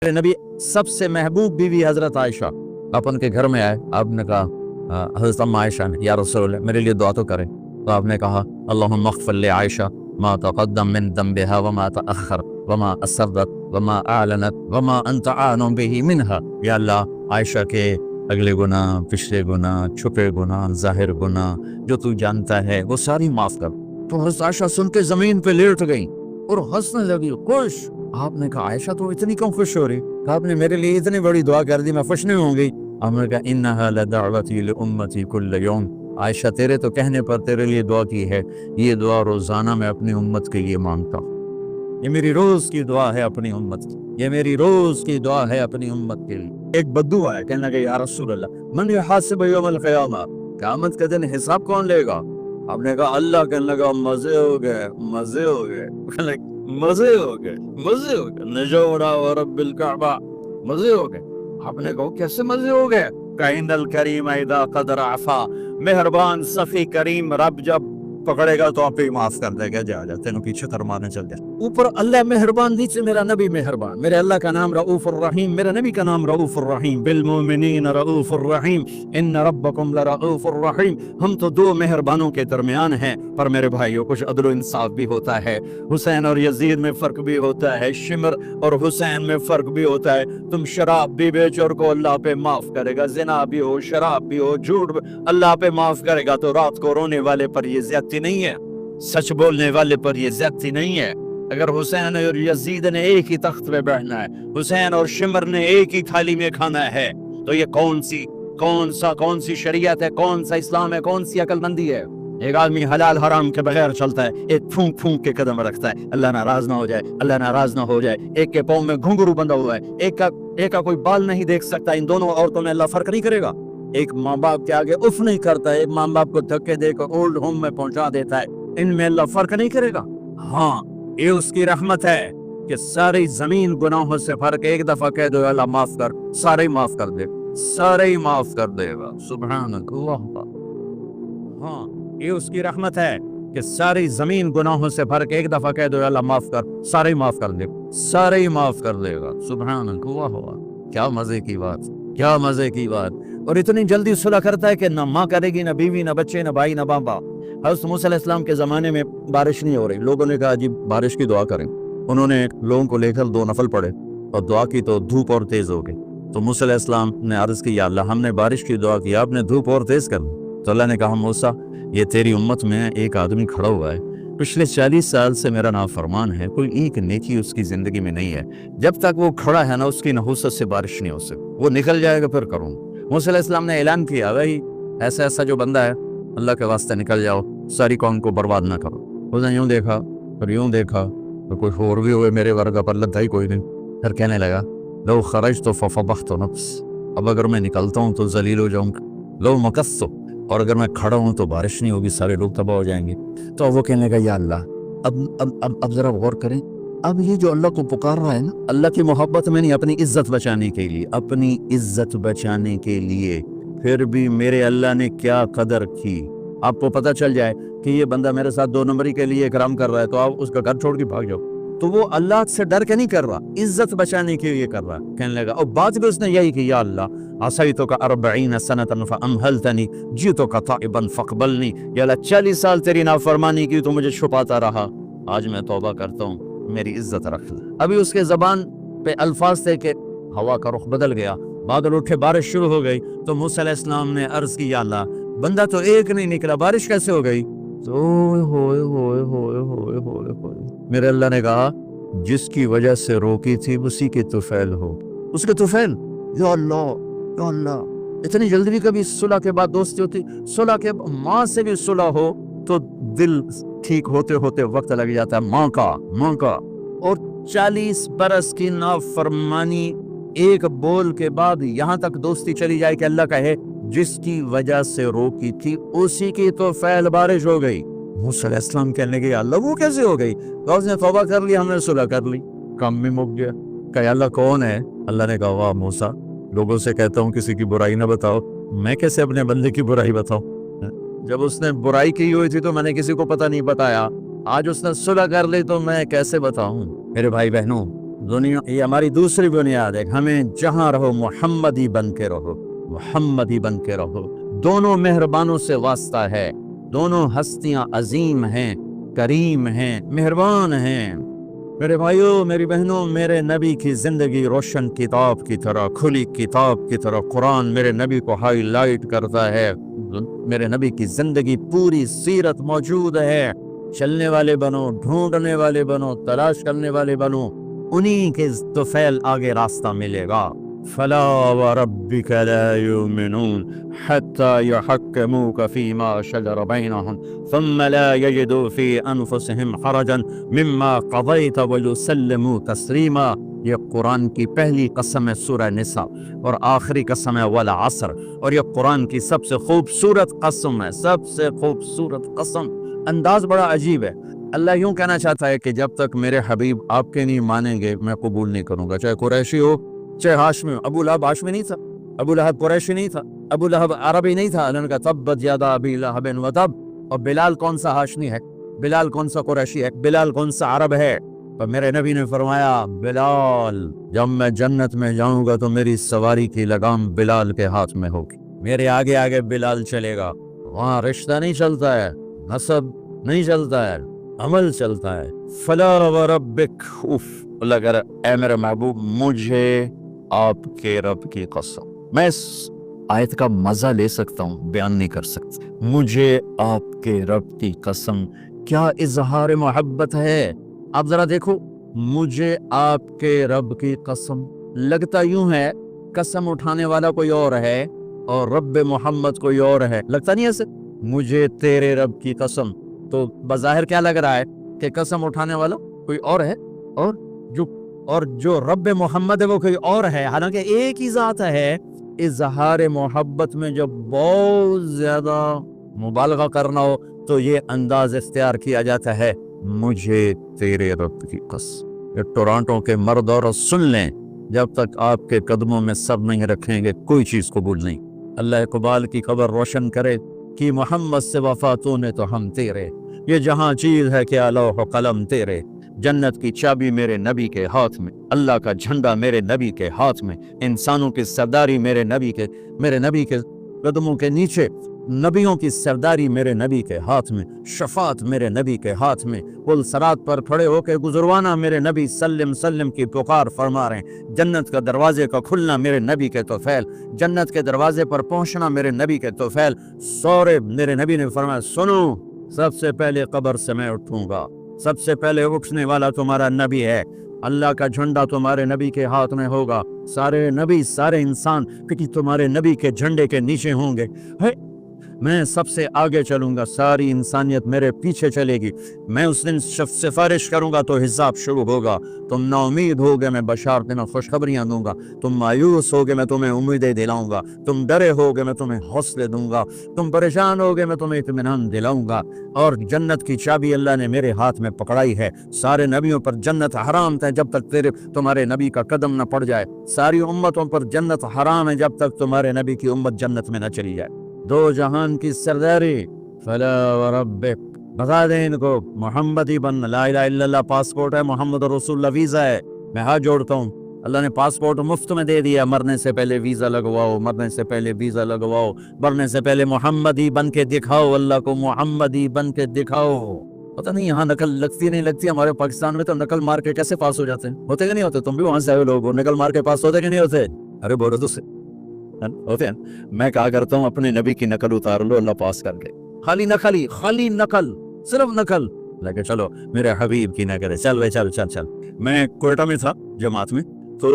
मेरे नबी सबसे महबूब बीवी हजरत आयशा, आप उनके घर में आए, आपने कहा हजरत अम्मा आयशा ने, या रसूल मेरे लिए दुआ तो करें। तो आपने कहा अल्लाहुम्मा अग़फ़िर ले आयशा मा तक़द्दम मिन ज़ंबिहा व मा तअख़्ख़र व मा असर्रत व मा अअलनत व मा अंत आलिम बिही मिनहा। या अल्लाह आयशा के अगले गुनाह, पिछले गुनाह, छुपे गुनाह, ज़ाहिर गुनाह जो तू जानता है वो सारी माफ़ कर। तो हज़रत आयशा सुन के ज़मीन पे लेट गई और हंसने लगी, खुश। आपने कहा आयशा तो इतनी क्यों खुश हो रही? कहा आपने मेरे लिए इतनी बड़ी दुआ कर दी, मैं खुश नहीं होंगी? आपने कहा इन्नहा लदअवती लिउम्मती कुल्ल यौम। आयशा तेरे तो कहने पर तेरे लिए दुआ की है, ये दुआ रोजाना मैं अपनी उम्मत के लिए मांगता हूँ। ये मेरी रोज की दुआ है अपनी उम्मत की, ये मेरी रोज की दुआ है अपनी उम्मत के लिए। एक बद्दुआ है, कहने लगे या रसूल अल्लाह मन युहासिबु यौमल क़यामा, क़यामत के दिन हिसाब कौन लेगा? आपने कहा अल्लाह। कहने लगा मजे हो गए, मजे हो गए, मजे हो गए, मजे हो गए, नजोरा व रब्बिल काबा, मजे हो गए। आपने कहा कैसे मजे हो गए? काइनल करीम इदा कदर आफा, मेहरबान सफी करीम रब जब पकड़ेगा तो आप ही माफ कर देगा। जा जा तेनों पीछे तरमाने चल जा। ऊपर अल्लाह मेहरबान, नीचे मेरा नबी मेहरबान। मेरे अल्लाह का नाम रऊफुर रहीम, मेरा नबी का नाम रऊफुर रहीम। बिल मोमिनीन रऊफुर रहीम इन्न रब्बकुम लरऊफुर रहीम। हम तो दो मेहरबानों के दरमियान हैं, पर मेरे भाइयों कुछ अदल व इंसाफ भी होता है। हुसैन और यजीद में फर्क भी होता है, शिमर और हुसैन में फर्क भी होता है। तुम शराब भी बेचो को अल्लाह पे माफ करेगा, जिना भी हो, शराब भी हो, झूठ अल्लाह पे माफ करेगा। तो रात को रोने वाले पर ये ज्यादती नहीं है, सच बोलने वाले पर ये ज्यादती नहीं है। अगर हुसैन और यजीद ने एक ही तख्त पे बैठना है, हुसैन और शिमर ने एक ही थाली में खाना है, तो ये कौन सी शरीयत है, कौन सा इस्लाम है, कौन सी अकलमंदी है? एक आदमी हलाल हराम के बगैर चलता है, एक फूंक फूंक के कदम रखता है, अल्लाह नाराज ना हो जाए, अल्लाह नाराज ना हो जाए। एक के पाँव में घुंघरू बंधा हुआ है, एक का कोई बाल नहीं देख सकता। इन दोनों औरतों में अल्लाह फर्क नहीं करेगा। एक माँ बाप के आगे उफ नहीं करता है, एक माँ बाप को धक्के देकर ओल्ड होम में पहुंचा देता है, इनमें अल्लाह फर्क नहीं करेगा। हाँ, ये उसकी रहमत है कि सारी जमीन गुनाहों से फर्क, एक दफा कह दो अल्लाह माफ कर, सारे माफ कर दे, सारे माफ कर देगा। सुभान अल्लाह। हाँ, ये उसकी रहमत है कि सारी जमीन गुनाहों से फर्क, एक दफा कह दो अल्लाह माफ कर, सारे माफ कर दे, सारे माफ कर देगा। सुभान अल्लाह। क्या मजे की बात, क्या मजे की बात। और इतनी जल्दी सुलह करता है कि ना माँ करेगी, ना बीवी, ना बच्चे, ना भाई, ना बाबा। हज़रत मूसा अलैहिस्सलाम के ज़माने में बारिश नहीं हो रही, लोगों ने कहा जी बारिश की दुआ करें। उन्होंने लोगों को लेकर 2 नफल पढ़े और दुआ की तो धूप और तेज़ हो गई। तो मूसा अलैहिस्सलाम ने अर्ज़ की या अल्लाह हमने बारिश की दुआ की, आपने धूप और तेज़ कर दी। तो अल्लाह ने कहा मूसा ये तेरी उम्मत में एक आदमी खड़ा हुआ है, पिछले 40 साल से मेरा नाफरमान है, कोई एक नेकी उसकी ज़िंदगी में नहीं है। जब तक वो खड़ा है ना, उसकी नहुसत से बारिश नहीं हो सकती, वो निकल जाएगा फिर करूँगा। मूसा अलैहिस्सलाम ने ऐलान किया भाई ऐसा ऐसा जो बंदा है, अल्लाह के वास्ते निकल जाओ, सारी कौम को बर्बाद ना करो। उसने यूँ देखा फिर यूँ देखा, तो कोई और भी हुए मेरे वर्ग पर लद्दा ही कोई नहीं। फिर कहने लगा लो खरज तो फफबख्त नफ्स, अब अगर मैं निकलता हूँ तो जलील हो जाऊँगा। लो मकस्सो, और अगर मैं खड़ा हूँ तो बारिश नहीं होगी, सारे लोग तबाह हो जाएंगे। तो वो कहने लगा या अल्लाह अब जरा गौर करें, अब ये जो अल्लाह को पुकार रहा है ना, अल्लाह की मोहब्बत में नहीं, अपनी इज्जत बचाने के लिए, अपनी इज्जत बचाने के लिए, फिर भी मेरे अल्लाह ने क्या कदर की। आपको पता चल जाए कि ये बंदा मेरे साथ 2 नंबरी के लिए इकराम कर रहा है, तो आप उसका घर छोड़ के भाग जाओ। तो वो अल्लाह से डर के नहीं कर रहा, इज्जत बचाने के लिए कर रहा। कहने लगा, और बात भी उसने यही की, या अल्लाह असैतु का 40 सनतन फअमहलतनी जितु का ताइबन फक़बलनी। या अल्लाह 40 साल तेरी नाफरमानी की तो मुझे छुपाता रहा, आज मैं तौबा करता हूँ, मेरी इज्जत रख। अभी उसके जबान पे अल्फाज थे कि हवा का रुख बदल गया, बादल उठे, बारिश शुरू हो गई। तो मूसा अलैहिस्सलाम ने अर्ज की या अल्लाह बंदा तो एक नहीं निकला, बारिश कैसे हो गई? तो मेरे अल्लाह ने कहा जिसकी वजह से रोकी थी उसी के तुफैल हो, उसके तुफैल। या अल्लाह, या अल्लाह, इतनी जल्दी भी कभी सुलह के बाद दोस्ती होती? सुलह के माँ से भी सुलह हो तो दिल ठीक होते होते वक्त लग जाता है, माँ का। और 40 बरस की नाफरमानी एक बोल के बाद यहाँ तक दोस्ती चली जाए कि अल्लाह कहे जिसकी वजह से रोकी थी उसी की तो फैल बारिश हो गई। मूसा अलैहिस्सलाम कहने लगे अल्लाह वो कैसे हो गई? तो उसने तौबा कर ली, हमने सुलह कर ली, काम भी मुक गया। कहा अल्लाह कौन है? अल्लाह ने कहा वाह मूसा, लोगों से कहता हूँ किसी की बुराई ना बताओ, मैं कैसे अपने बंदे की बुराई बताऊं? जब उसने बुराई की हुई थी तो मैंने किसी को पता नहीं बताया, आज उसने सुलह कर ली तो मैं कैसे बताऊं? मेरे भाई बहनों, दुनिया ये हमारी दूसरी बुनियाद है, हमें जहां रहो मोहम्मदी बन के रहो, मोहम्मदी बन के रहो। दोनों मेहरबानों से वास्ता है, दोनों हस्तियां अजीम हैं, करीम हैं, मेहरबान हैं। मेरे भाइयों मेरी बहनों, मेरे नबी की जिंदगी रोशन किताब की तरह, खुली किताब की तरह कुरान मेरे नबी को हाईलाइट करता है। मेरे नबी की जिंदगी पूरी सीरत मौजूद है। चलने वाले बनो, ढूंढने वाले बनो, तलाश करने वाले बनो, उन्हीं के तो फैल आगे रास्ता मिलेगा। फला व रब्बिका ला युमिनून हत्ता युहक्किमूका फीमा शजर बैनहुम थुम्मा ला यजिदू फी अनफुसिहिम हरजन मिम्मा क़ज़ैत व युसल्लिमू तस्लीमा। ये कुरान की पहली कसम है सूरह निसा, और आखिरी कसम है वल असर, और ये कुरान की सबसे खूबसूरत कसम है, सबसे खूबसूरत कसम। अंदाज बड़ा अजीब है। अल्लाह यूं कहना चाहता है कि जब तक मेरे हबीब आपके नहीं मानेंगे मैं कबूल नहीं करूंगा, चाहे कुरैशी हो चाहे हाशमी हो। अबू लहब हाशमी नहीं था, अबू लहब कुरैशी नहीं था, अबू लहब अरबी नहीं था। अल्लाह ने कहा तब्बत यदा अबी लहबिन व तब। और बिलाल कौन सा हाशमी है, बिलाल कौन सा कुरैशी है, बिलाल कौन सा अरब है? पर मेरे नबी ने फरमाया बिलाल जब मैं जन्नत में जाऊंगा तो मेरी सवारी की लगाम बिलाल के हाथ में होगी, मेरे आगे आगे बिलाल चलेगा। वहाँ रिश्ता नहीं चलता है, नसब नहीं चलता है, अमल चलता है। फला व रब्बिक उफ, अल्लाह कह रहा है, ऐ मेरे महबूब मुझे आपके रब की कसम। मैं इस आयत का मजा ले सकता हूँ, बयान नहीं कर सकता। मुझे आपके रब की कसम, क्या इजहार मोहब्बत है। आप जरा देखो, मुझे आपके रब की कसम। लगता यूं है कसम उठाने वाला कोई और है और रब मोहम्मद कोई और है, लगता नहीं ऐसे। मुझे तेरे रब की कसम, तो बज़ाहिर क्या लग रहा है कि कसम उठाने वाला कोई और है और जो रब मोहम्मद है वो कोई और है, हालांकि एक ही ज़ात है। इजहार मोहब्बत में जब बहुत ज्यादा मुबालगा करना हो तो ये अंदाज इख्तियार किया जाता है, मुझे तेरे रब की कसम। ये टोरंटो के मर्द और सुन लें, जब तक आपके कदमों में सब नहीं रखेंगे कोई चीज कबूल नहीं। अल्लाह इकबाल की खबर रोशन करे कि मोहम्मद से वफा तूने तो हम तेरे, ये जहां चीज है क्या लौह कलम तेरे। जन्नत की चाबी मेरे नबी के हाथ में, अल्लाह का झंडा मेरे नबी के हाथ में, इंसानों की सरदारी मेरे नबी के कदमों के नीचे, नबियों की सरदारी मेरे नबी के हाथ में, शफात मेरे नबी के हाथ में। पुल सरात पर खड़े होकर गुजरवाना मेरे नबी सल्लम सल्लम की पुकार फरमा रहे हैं। जन्नत का दरवाजे का खुलना मेरे नबी के तोफैल, जन्नत के दरवाजे पर पहुंचना मेरे नबी के तोफैल। सौरे मेरे नबी ने फरमाया, सुनो सबसे पहले कब्र से मैं उठूंगा, सबसे पहले उठने वाला तुम्हारा नबी है। अल्लाह का झंडा तुम्हारे नबी के हाथ में होगा, सारे नबी सारे इंसान क्योंकि तुम्हारे नबी के झंडे के नीचे होंगे। है मैं सबसे आगे चलूंगा, सारी इंसानियत मेरे पीछे चलेगी। मैं उस दिन सिफारिश करूंगा तो हिसाब शुरू होगा। तुम नाउमीद होगे मैं बशार देना खुशखबरियां दूंगा, तुम मायूस होगे मैं तुम्हें उम्मीदें दिलाऊंगा, तुम डरे होगे मैं तुम्हें हौसले दूंगा, तुम परेशान होगे मैं तुम्हें इत्मीनान दिलाऊंगा। और जन्नत की चाबी अल्लाह ने मेरे हाथ में पकड़ाई है। सारे नबियों पर जन्नत हराम है जब तक तुम्हारे नबी का कदम न पड़ जाए। सारी उम्मतों पर जन्नत हराम है जब तक तुम्हारे नबी की उम्मत जन्नत में न चली जाए। दो जहान की सरदारी, फला व रब्बिक, बता दें इनको मोहम्मद ही बन। ला इलाहा इल्लल्लाह पासपोर्ट है, मोहम्मद रसूलुल्लाह वीजा है। मैं हाथ जोड़ता हूँ, अल्लाह ने पासपोर्ट मुफ्त में दे दिया। मरने से पहले वीजा लगवाओ, मरने से पहले वीजा लगवाओ, मरने से पहले मोहम्मद ही बन के दिखाओ, अल्लाह को मोहम्मद ही बन के दिखाओ। पता नहीं यहाँ नकल लगती नहीं लगती। हमारे पाकिस्तान में तो नकल मार के कैसे पास हो जाते हैं, होते कि नहीं होते? तुम भी वहां से आए लोग, नकल मार के पास होते कि नहीं होते? अरे बोलो तो होते हैं। मैं कहा करता हूँ अपने नबी की नकल उतार लो, अल्लाह पास कर ले। खाली नकल, सिर्फ नकल लेके चलो, मेरे हबीब की नकल है। चल भाई चल। मैं कोयटा में था जमात में, तो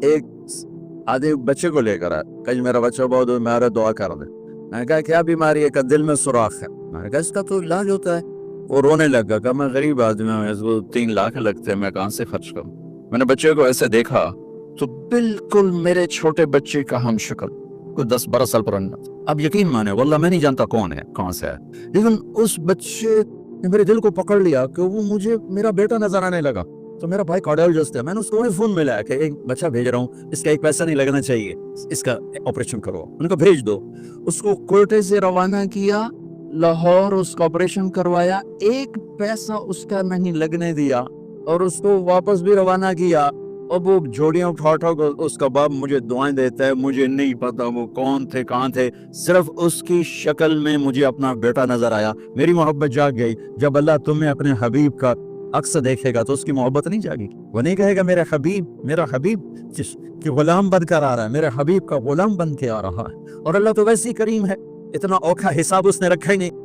एक आधे बच्चे को लेकर आया, कहीं मेरा बच्चा बहुत मेरा दुआ कर दे। मैंने कहा क्या बीमारी है? का दिल में सुराख है। मैंने कहा इसका तो इलाज होता है। वो रोने लगा, कहा मैं गरीब आदमी हूँ, इसको 3 लाख लगते हैं, मैं कहाँ से खर्च करूँ। मैंने बच्चे को ऐसे देखा तो बिल्कुल मेरे छोटे बच्चे का हम शक्ल, कोई 10-12 साल पुराना। अब यकीन माने वल्लाह मैं नहीं जानता कौन है कहाँ से है, लेकिन उस बच्चे ने मेरे दिल को पकड़ लिया कि वो मुझे मेरा बेटा नजर आने लगा। तो मेरा भाई कार्डियोलॉजिस्ट है, मैंने उसको फोन मिलाया कि एक बच्चा भेज रहा हूँ, इसका एक पैसा नहीं लगना चाहिए, इसका ऑपरेशन करो। उनको भेज दो। उसको कोयटे से रवाना किया, लाहौर उसका ऑपरेशन करवाया, एक पैसा उसका नहीं लगने दिया। اور اس کو واپس بھی روانہ کیا. اب وہ جھوڑیاں اٹھا اٹھا کر اس کا باپ مجھے دعائیں دیتا ہے. مجھے نہیں پتا وہ کون تھے کہاں تھے, صرف اس کی شکل میں مجھے اپنا بیٹا نظر آیا. میری محبت جاگ گئی. جب اللہ تمہیں اپنے حبیب کا عکس دیکھے گا تو اس کی محبت نہیں جاگی. وہ نہیں کہے گا میرا حبیب جس کی غلام بن کر آ رہا ہے, میرے حبیب کا غلام بن کے آ رہا ہے. اور اللہ تو ویسے ہی کریم ہے, اتنا اوکھا حساب اس نے رکھا ہی نہیں.